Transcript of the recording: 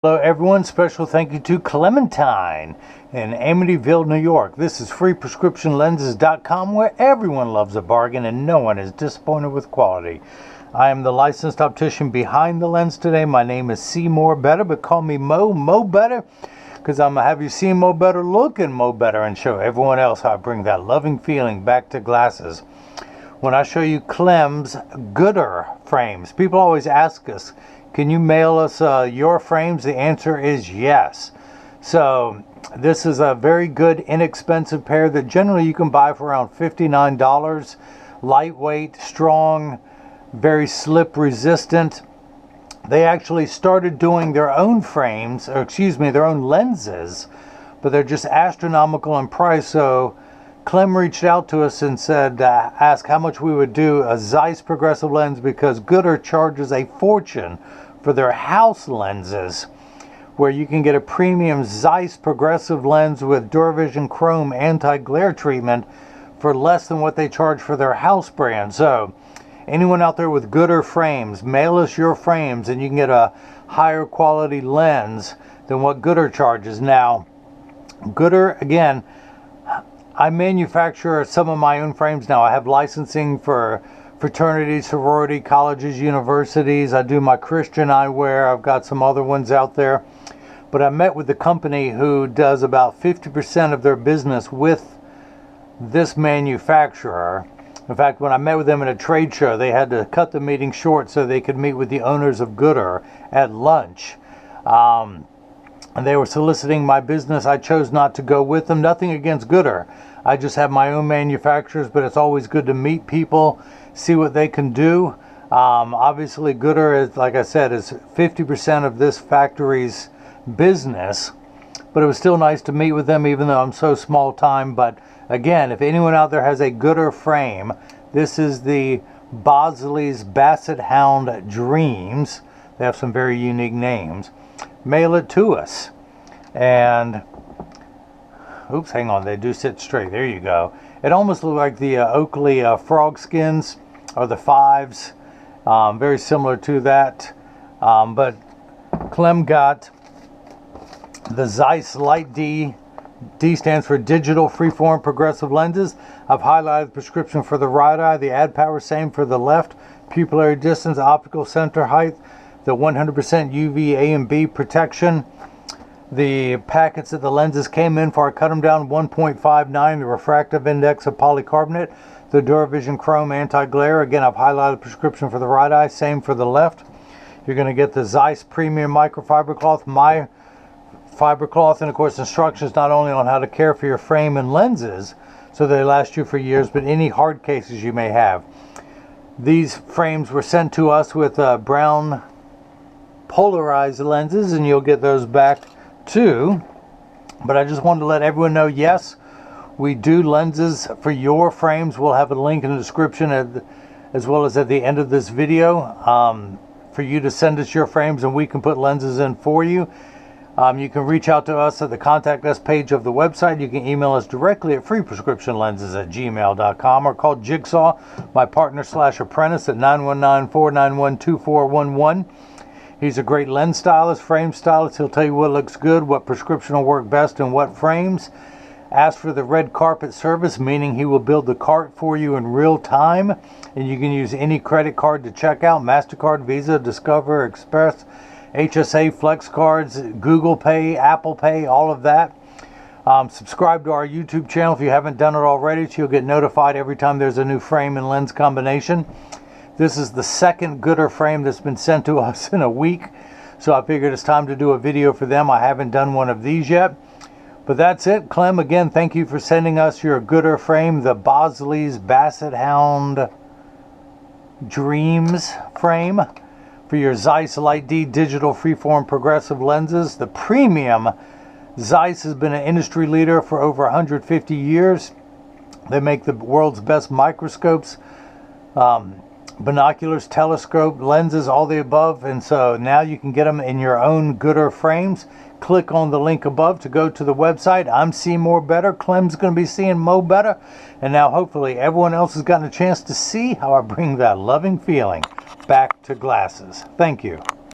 Hello everyone, special thank you to Clementine in Amityville, New York. This is freeprescriptionlenses.com, where everyone loves a bargain and no one is disappointed with quality. I am the licensed optician behind the lens today. My name is Seymour Better, but call me Mo Better, because I'm going to have you see Mo Better, looking Mo Better, and show everyone else how I bring that loving feeling back to glasses. When I show you Clem's Goodr frames, people always ask us, can you mail us your frames? The answer is yes. So this is a very good, inexpensive pair that generally you can buy for around $59. Lightweight, strong, very slip resistant. They actually started doing their own frames, or excuse me, their own lenses, but they're just astronomical in price. So Clem reached out to us and said, ask how much we would do a Zeiss progressive lens, because Goodr charges a fortune for their house lenses, where you can get a premium Zeiss progressive lens with Duravision Chrome anti-glare treatment for less than what they charge for their house brand. So anyone out there with Goodr frames, mail us your frames and you can get a higher quality lens than what Goodr charges. Now, Goodr, again, I manufacture some of my own frames now. I have licensing for fraternities, sorority, colleges, universities. I do my Christian eyewear. I've got some other ones out there. But I met with the company who does about 50% of their business with this manufacturer. In fact, when I met with them at a trade show, they had to cut the meeting short so they could meet with the owners of Goodr at lunch. And they were soliciting my business. I chose not to go with them. Nothing against Goodr. I just have my own manufacturers, but it's always good to meet people, see what they can do. Obviously, Goodr, is, like I said, is 50% of this factory's business, but it was still nice to meet with them, even though I'm so small time. But again, if anyone out there has a Goodr frame, this is the Bosely's Basset Hound Dreams. They have some very unique names. Mail it to us. And oops, hang on, they do sit straight. There you go. It almost looked like the Oakley frog skins, or the fives. Very similar to that. But Clem got the Zeiss Light D. D stands for Digital Freeform Progressive Lenses. I've highlighted the prescription for the right eye, the add power, same for the left. Pupillary distance, optical center height, the 100% UV A and B protection. The packets that the lenses came in for, I cut them down 1.59, the refractive index of polycarbonate, the Duravision Chrome anti-glare. Again, I've highlighted the prescription for the right eye, same for the left. You're going to get the Zeiss Premium Microfiber Cloth, my fiber cloth, and of course instructions not only on how to care for your frame and lenses so they last you for years, but any hard cases you may have. These frames were sent to us with brown polarized lenses, and you'll get those back too. But I just wanted to let everyone know, yes, we do lenses for your frames. We'll have a link in the description as well as at the end of this video for you to send us your frames, and we can put lenses in for you. You can reach out to us at the contact us page of the website. You can email us directly at freeprescriptionlenses@gmail.com, or call Jigsaw, my partner / apprentice, at 919-491-2411. He's a great lens stylist, frame stylist. He'll tell you what looks good, what prescription will work best, and what frames. Ask for the red carpet service, meaning he will build the cart for you in real time. And you can use any credit card to check out: MasterCard, Visa, Discover, Express, HSA, Flex cards, Google Pay, Apple Pay, all of that. Subscribe to our YouTube channel if you haven't done it already, so you'll get notified every time there's a new frame and lens combination. This is the second Goodr frame that's been sent to us in a week, so I figured it's time to do a video for them. I haven't done one of these yet. But that's it. Clem, again, thank you for sending us your Goodr frame, the Bosely's Basset Hound Dreams frame for your Zeiss Light D digital freeform progressive lenses. The premium. Zeiss has been an industry leader for over 150 years. They make the world's best microscopes, binoculars, telescope, lenses, all the above. And so now you can get them in your own Goodr frames. Click on the link above to go to the website. I'm Seymour Better. Clem's going to be seeing Mo Better. And now hopefully everyone else has gotten a chance to see how I bring that loving feeling back to glasses. Thank you.